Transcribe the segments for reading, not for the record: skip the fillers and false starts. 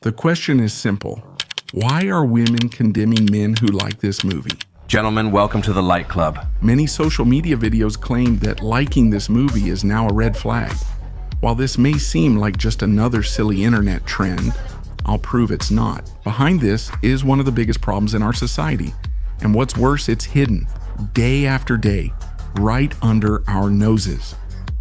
The question is simple. Why are women condemning men who like this movie? Gentlemen, welcome to the Light Club. Many social media videos claim that liking this movie is now a red flag. While this may seem like just another silly internet trend, I'll prove it's not. Behind this is one of the biggest problems in our society. And what's worse, it's hidden, day after day, right under our noses.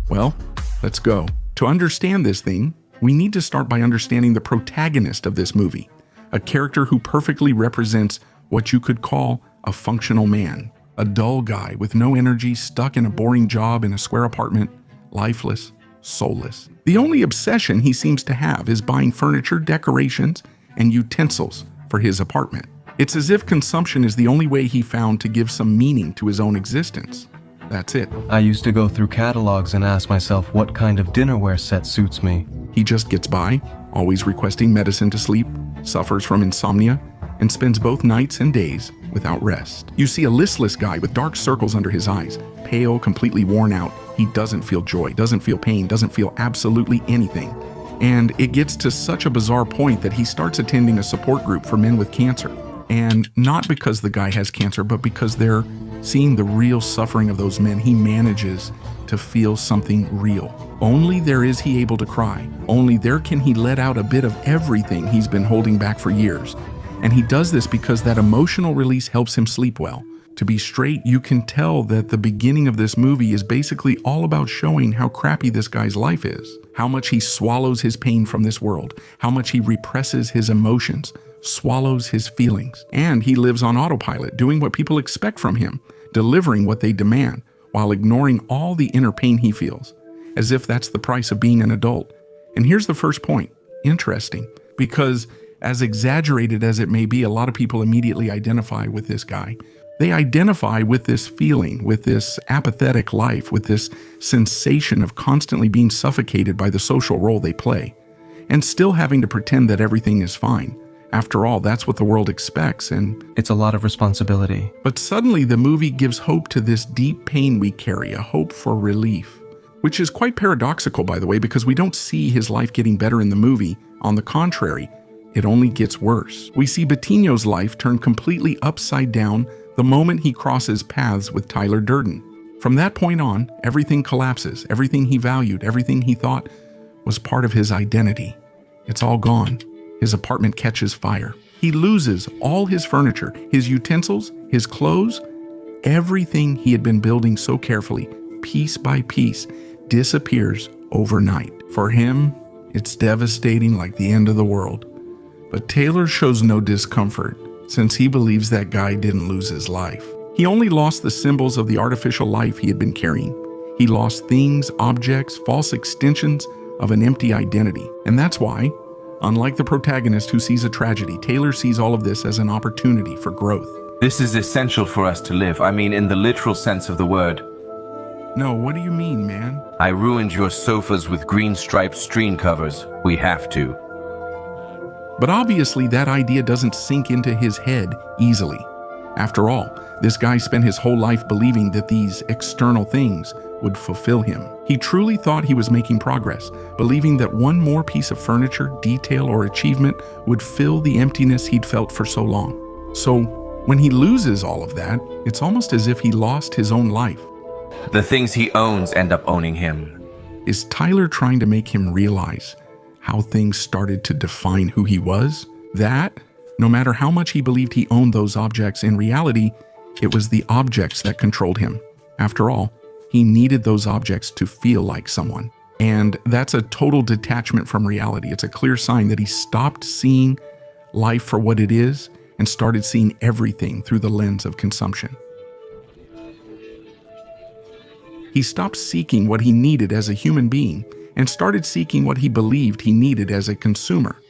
Well, let's go. To understand this thing, we need to start by understanding the protagonist of this movie, a character who perfectly represents what you could call a functional man, a dull guy with no energy, stuck in a boring job in a square apartment, lifeless, soulless. The only obsession he seems to have is buying furniture, decorations, and utensils for his apartment. It's as if consumption is the only way he found to give some meaning to his own existence. That's it. I used to go through catalogs and ask myself what kind of dinnerware set suits me. He just gets by, always requesting medicine to sleep, suffers from insomnia, and spends both nights and days without rest. You see a listless guy with dark circles under his eyes, pale, completely worn out. He doesn't feel joy, doesn't feel pain, doesn't feel absolutely anything. And it gets to such a bizarre point that he starts attending a support group for men with cancer. And not because the guy has cancer, but because they're seeing the real suffering of those men, he manages to feel something real. Only there is he able to cry. Only there can he let out a bit of everything he's been holding back for years. And he does this because that emotional release helps him sleep well. To be straight, you can tell that the beginning of this movie is basically all about showing how crappy this guy's life is, how much he swallows his pain from this world, how much he represses his emotions, swallows his feelings, and he lives on autopilot, doing what people expect from him, delivering what they demand, while ignoring all the inner pain he feels, as if that's the price of being an adult. And here's the first point. Interesting, because as exaggerated as it may be, a lot of people immediately identify with this guy. They identify with this feeling, with this apathetic life, with this sensation of constantly being suffocated by the social role they play, and still having to pretend that everything is fine. After all, that's what the world expects, and it's a lot of responsibility. But suddenly the movie gives hope to this deep pain we carry, a hope for relief, which is quite paradoxical, by the way, because we don't see his life getting better in the movie. On the contrary, it only gets worse. We see Bettino's life turn completely upside down the moment he crosses paths with Tyler Durden. From that point on, everything collapses. Everything he valued, everything he thought was part of his identity. It's all gone. His apartment catches fire. He loses all his furniture, his utensils, his clothes. Everything he had been building so carefully, piece by piece, disappears overnight. For him, it's devastating, like the end of the world. But Taylor shows no discomfort, since he believes that guy didn't lose his life. He only lost the symbols of the artificial life he had been carrying. He lost things, objects, false extensions of an empty identity. And that's why, unlike the protagonist who sees a tragedy, Taylor sees all of this as an opportunity for growth. This is essential for us to live. I mean, in the literal sense of the word. No, what do you mean, man? I ruined your sofas with green striped screen covers. We have to. But obviously that idea doesn't sink into his head easily. After all, this guy spent his whole life believing that these external things would fulfill him. He truly thought he was making progress, believing that one more piece of furniture, detail, or achievement would fill the emptiness he'd felt for so long. So when he loses all of that, it's almost as if he lost his own life. The things he owns end up owning him. Is Tyler trying to make him realize how things started to define who he was? That, no matter how much he believed he owned those objects, in reality, it was the objects that controlled him. After all, he needed those objects to feel like someone. And that's a total detachment from reality. It's a clear sign that he stopped seeing life for what it is and started seeing everything through the lens of consumption. He stopped seeking what he needed as a human being and started seeking what he believed he needed as a consumer.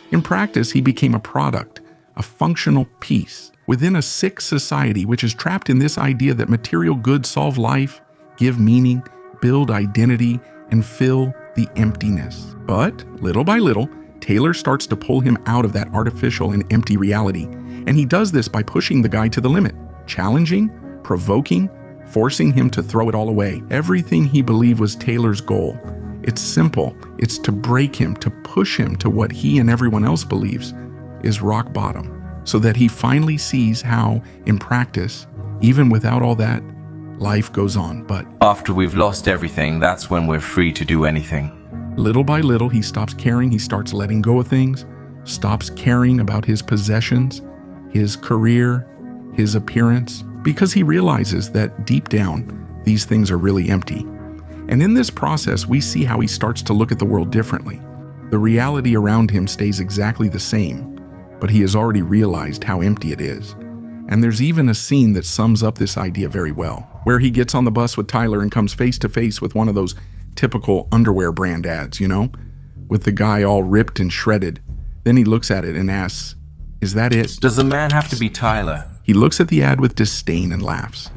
In practice, he became a product, a functional piece within a sick society which is trapped in this idea that material goods solve life, give meaning, build identity, and fill the emptiness. But little by little, Taylor starts to pull him out of that artificial and empty reality, and he does this by pushing the guy to the limit, challenging, provoking, forcing him to throw it all away. Everything he believed was Taylor's goal. It's simple. It's to break him, to push him to what he and everyone else believes is rock bottom, so that he finally sees how, in practice, even without all that, life goes on. But After we've lost everything, that's when we're free to do anything. little by little, he stops caring. He starts letting go of things, stops caring about his possessions, his career, his appearance, because he realizes that deep down, these things are really empty. And in this process, we see how he starts to look at the world differently. The reality around him stays exactly the same, but he has already realized how empty it is. And there's even a scene that sums up this idea very well, where he gets on the bus with Tyler and comes face to face with one of those typical underwear brand ads, with the guy all ripped and shredded. Then he looks at it and asks, "Is that it?" Does the man have to be Tyler? He looks at the ad with disdain and laughs.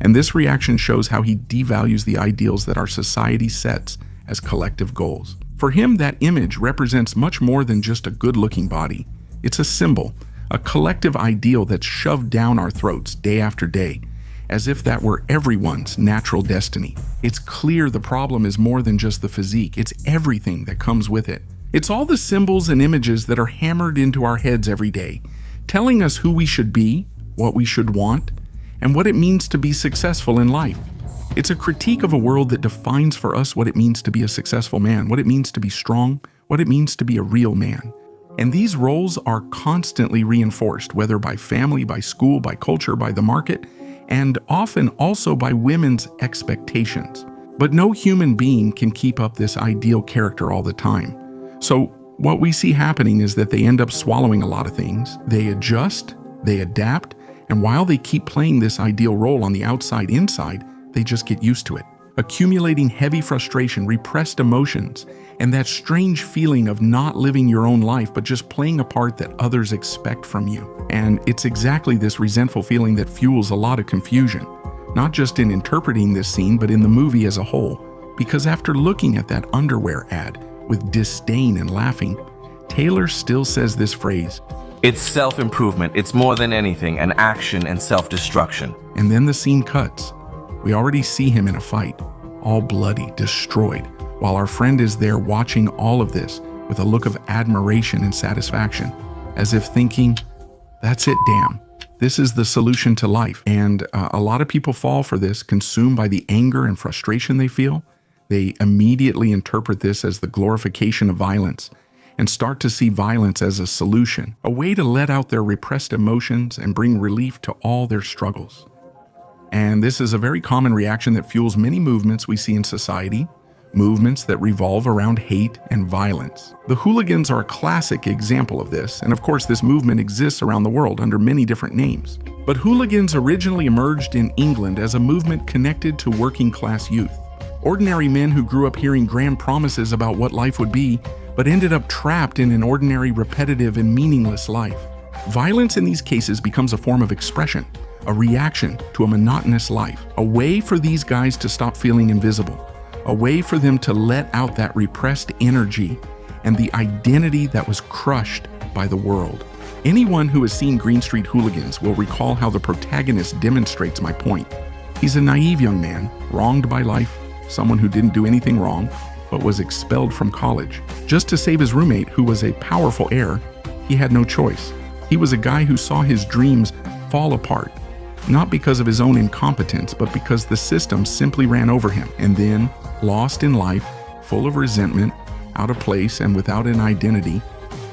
And this reaction shows how he devalues the ideals that our society sets as collective goals. For him, that image represents much more than just a good-looking body. It's a symbol, a collective ideal that's shoved down our throats day after day, as if that were everyone's natural destiny. It's clear the problem is more than just the physique. It's everything that comes with it. It's all the symbols and images that are hammered into our heads every day, telling us who we should be, what we should want, and what it means to be successful in life. It's a critique of a world that defines for us what it means to be a successful man, what it means to be strong, what it means to be a real man. And these roles are constantly reinforced, whether by family, by school, by culture, by the market, and often also by women's expectations. But no human being can keep up this ideal character all the time. So what we see happening is that they end up swallowing a lot of things. They adjust, they adapt, and while they keep playing this ideal role on the outside inside, they just get used to it, accumulating heavy frustration, repressed emotions, and that strange feeling of not living your own life, but just playing a part that others expect from you. And it's exactly this resentful feeling that fuels a lot of confusion, not just in interpreting this scene, but in the movie as a whole. Because after looking at that underwear ad with disdain and laughing, Taylor still says this phrase, It's self-improvement. It's more than anything, an action and self-destruction. and then the scene cuts. We already see him in a fight, all bloody, destroyed, while our friend is there watching all of this with a look of admiration and satisfaction, as if thinking, that's it, damn. This is the solution to life. And a lot of people fall for this, consumed by the anger and frustration they feel. They immediately interpret this as the glorification of violence and start to see violence as a solution, a way to let out their repressed emotions and bring relief to all their struggles. And this is a very common reaction that fuels many movements we see in society, movements that revolve around hate and violence. The hooligans are a classic example of this, and of course this movement exists around the world under many different names. But hooligans originally emerged in England as a movement connected to working class youth. Ordinary men who grew up hearing grand promises about what life would be, but ended up trapped in an ordinary, repetitive, and meaningless life. Violence in these cases becomes a form of expression, a reaction to a monotonous life, a way for these guys to stop feeling invisible, a way for them to let out that repressed energy and the identity that was crushed by the world. Anyone who has seen Green Street Hooligans will recall how the protagonist demonstrates my point. He's a naive young man, wronged by life, someone who didn't do anything wrong, but was expelled from college. Just to save his roommate, who was a powerful heir, he had no choice. He was a guy who saw his dreams fall apart, not because of his own incompetence, but because the system simply ran over him. And then, lost in life, full of resentment, out of place, and without an identity,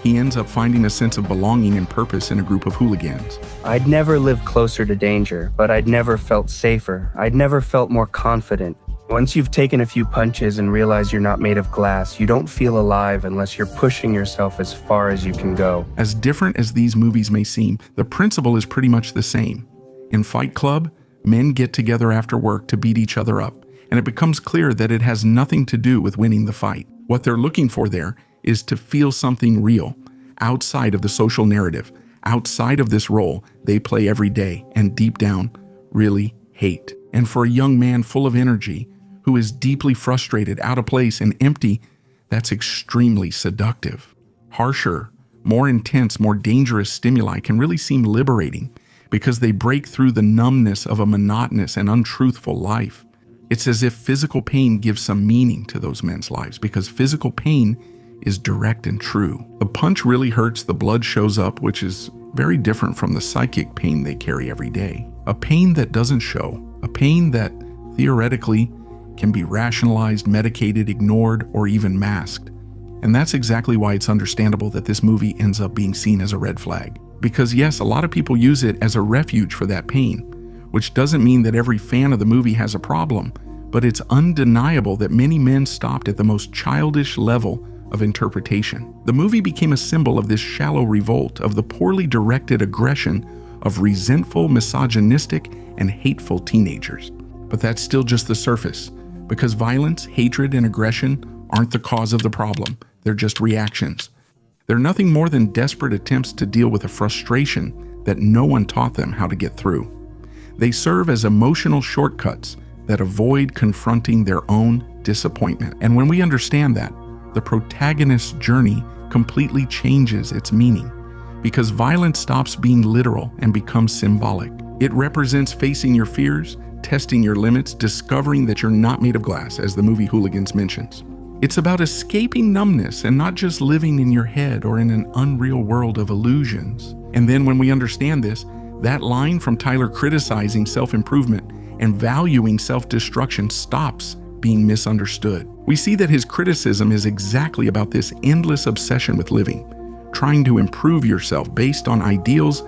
he ends up finding a sense of belonging and purpose in a group of hooligans. I'd never lived closer to danger, but I'd never felt safer. I'd never felt more confident. Once you've taken a few punches and realize you're not made of glass, you don't feel alive unless you're pushing yourself as far as you can go. As different as these movies may seem, the principle is pretty much the same. In Fight Club, men get together after work to beat each other up, and it becomes clear that it has nothing to do with winning the fight. What they're looking for there is to feel something real, outside of the social narrative, outside of this role they play every day, and deep down, really hate. And for a young man full of energy, who is deeply frustrated, out of place, and empty, that's extremely seductive. Harsher, more intense, more dangerous stimuli can really seem liberating, because they break through the numbness of a monotonous and untruthful life. It's as if physical pain gives some meaning to those men's lives, because physical pain is direct and true. The punch really hurts, the blood shows up, which is very different from the psychic pain they carry every day. A pain that doesn't show, a pain that theoretically can be rationalized, medicated, ignored, or even masked. And that's exactly why it's understandable that this movie ends up being seen as a red flag. Because yes, a lot of people use it as a refuge for that pain, which doesn't mean that every fan of the movie has a problem, but it's undeniable that many men stopped at the most childish level of interpretation. The movie became a symbol of this shallow revolt, of the poorly directed aggression of resentful, misogynistic, and hateful teenagers. But that's still just the surface, because violence, hatred, and aggression aren't the cause of the problem. They're just reactions. They're nothing more than desperate attempts to deal with a frustration that no one taught them how to get through. They serve as emotional shortcuts that avoid confronting their own disappointment. And when we understand that, the protagonist's journey completely changes its meaning, because violence stops being literal and becomes symbolic. It represents facing your fears, testing your limits, discovering that you're not made of glass, as the movie Hooligans mentions. It's about escaping numbness and not just living in your head or in an unreal world of illusions. And then when we understand this, that line from Tyler criticizing self-improvement and valuing self-destruction stops being misunderstood. We see that his criticism is exactly about this endless obsession with living, trying to improve yourself based on ideals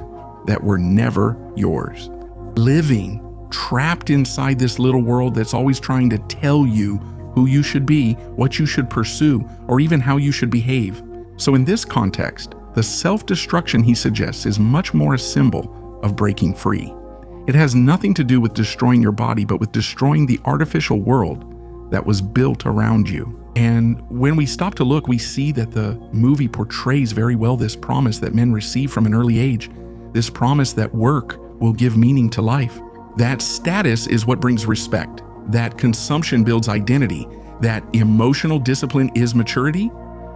that were never yours. Living trapped inside this little world that's always trying to tell you who you should be, what you should pursue, or even how you should behave. So in this context, the self-destruction he suggests is much more a symbol of breaking free. It has nothing to do with destroying your body, but with destroying the artificial world that was built around you. And when we stop to look, we see that the movie portrays very well this promise that men receive from an early age, this promise that work will give meaning to life, that status is what brings respect, that consumption builds identity, that emotional discipline is maturity.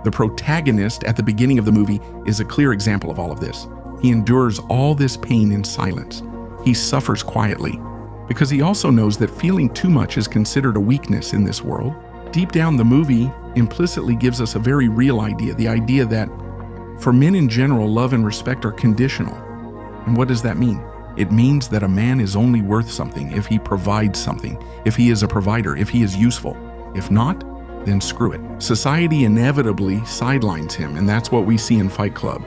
The protagonist at the beginning of the movie is a clear example of all of this. He endures all this pain in silence. He suffers quietly, because he also knows that feeling too much is considered a weakness in this world. Deep down, the movie implicitly gives us a very real idea, the idea that for men in general, love and respect are conditional. And what does that mean? It means that a man is only worth something if he provides something, if he is a provider, if he is useful. If not, then screw it. Society inevitably sidelines him, and that's what we see in Fight Club.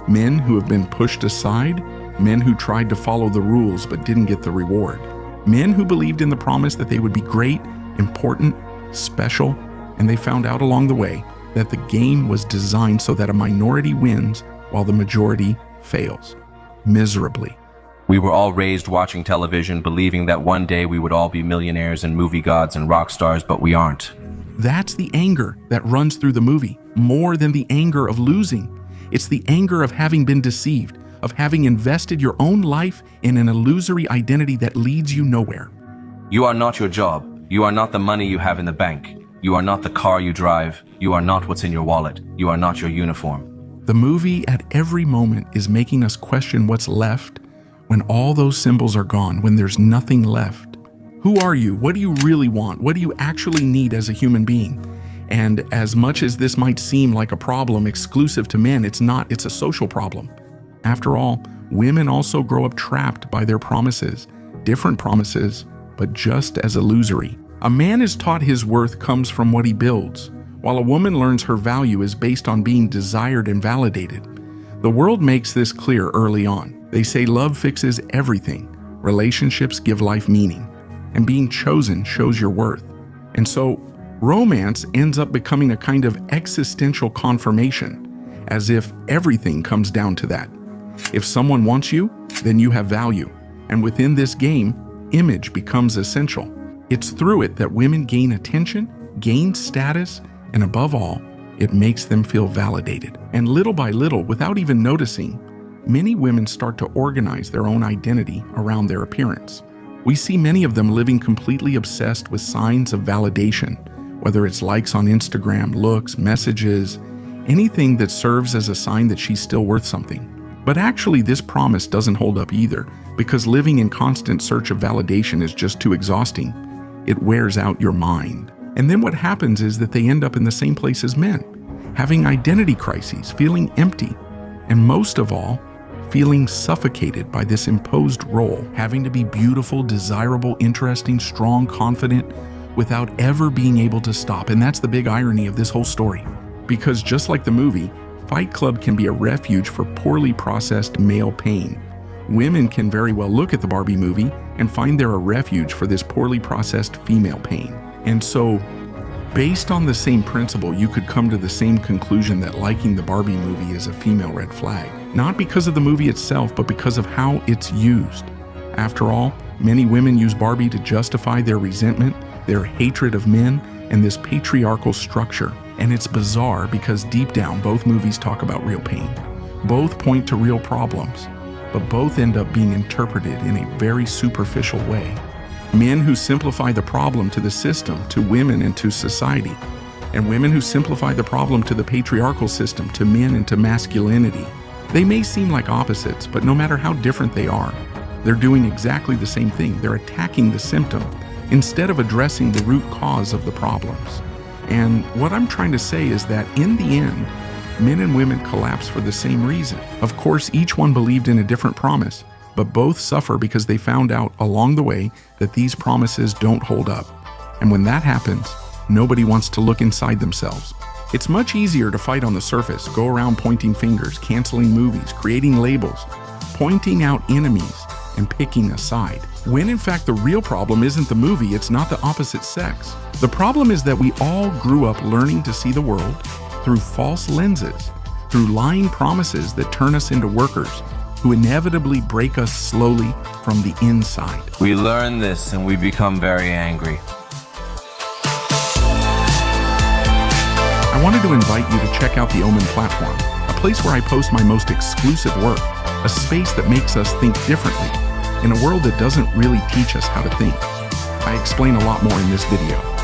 Men who have been pushed aside, men who tried to follow the rules but didn't get the reward. Men who believed in the promise that they would be great, important, special, and they found out along the way that the game was designed so that a minority wins while the majority fails, miserably. We were all raised watching television, believing that one day we would all be millionaires and movie gods and rock stars, but we aren't. That's the anger that runs through the movie, more than the anger of losing. It's the anger of having been deceived, of having invested your own life in an illusory identity that leads you nowhere. You are not your job. You are not the money you have in the bank. You are not the car you drive. You are not what's in your wallet. You are not your uniform. The movie at every moment is making us question what's left when all those symbols are gone, when there's nothing left. Who are you? What do you really want? What do you actually need as a human being? And as much as this might seem like a problem exclusive to men, it's not. It's a social problem. After all, women also grow up trapped by their promises, different promises, but just as illusory. A man is taught his worth comes from what he builds, while a woman learns her value is based on being desired and validated. The world makes this clear early on. They say love fixes everything, relationships give life meaning, and being chosen shows your worth. And so, romance ends up becoming a kind of existential confirmation, as if everything comes down to that. If someone wants you, then you have value. And within this game, image becomes essential. It's through it that women gain attention, gain status, and above all, it makes them feel validated. And little by little, without even noticing, many women start to organize their own identity around their appearance. We see many of them living completely obsessed with signs of validation, whether it's likes on Instagram, looks, messages, anything that serves as a sign that she's still worth something. But actually, this promise doesn't hold up either, because living in constant search of validation is just too exhausting. It wears out your mind. And then what happens is that they end up in the same place as men, having identity crises, feeling empty, and most of all, feeling suffocated by this imposed role, having to be beautiful, desirable, interesting, strong, confident, without ever being able to stop. And that's the big irony of this whole story. Because just like the movie, Fight Club can be a refuge for poorly processed male pain. Women can very well look at the Barbie movie and find there a refuge for this poorly processed female pain. And so, based on the same principle, you could come to the same conclusion that liking the Barbie movie is a female red flag. Not because of the movie itself, but because of how it's used. After all, many women use Barbie to justify their resentment, their hatred of men, and this patriarchal structure. And it's bizarre because deep down, both movies talk about real pain. Both point to real problems, but both end up being interpreted in a very superficial way. Men who simplify the problem to the system, to women and to society, and women who simplify the problem to the patriarchal system, to men and to masculinity. They may seem like opposites, but no matter how different they are, they're doing exactly the same thing. They're attacking the symptom instead of addressing the root cause of the problems. And what I'm trying to say is that in the end, men and women collapse for the same reason. Of course, each one believed in a different promise, but both suffer because they found out along the way that these promises don't hold up. And when that happens, nobody wants to look inside themselves. It's much easier to fight on the surface, go around pointing fingers, canceling movies, creating labels, pointing out enemies, and picking a side. When in fact the real problem isn't the movie, it's not the opposite sex. The problem is that we all grew up learning to see the world through false lenses, through lying promises that turn us into workers who inevitably break us slowly from the inside. We learn this and we become very angry. I wanted to invite you to check out the Omen platform, a place where I post my most exclusive work, a space that makes us think differently, in a world that doesn't really teach us how to think. I explain a lot more in this video.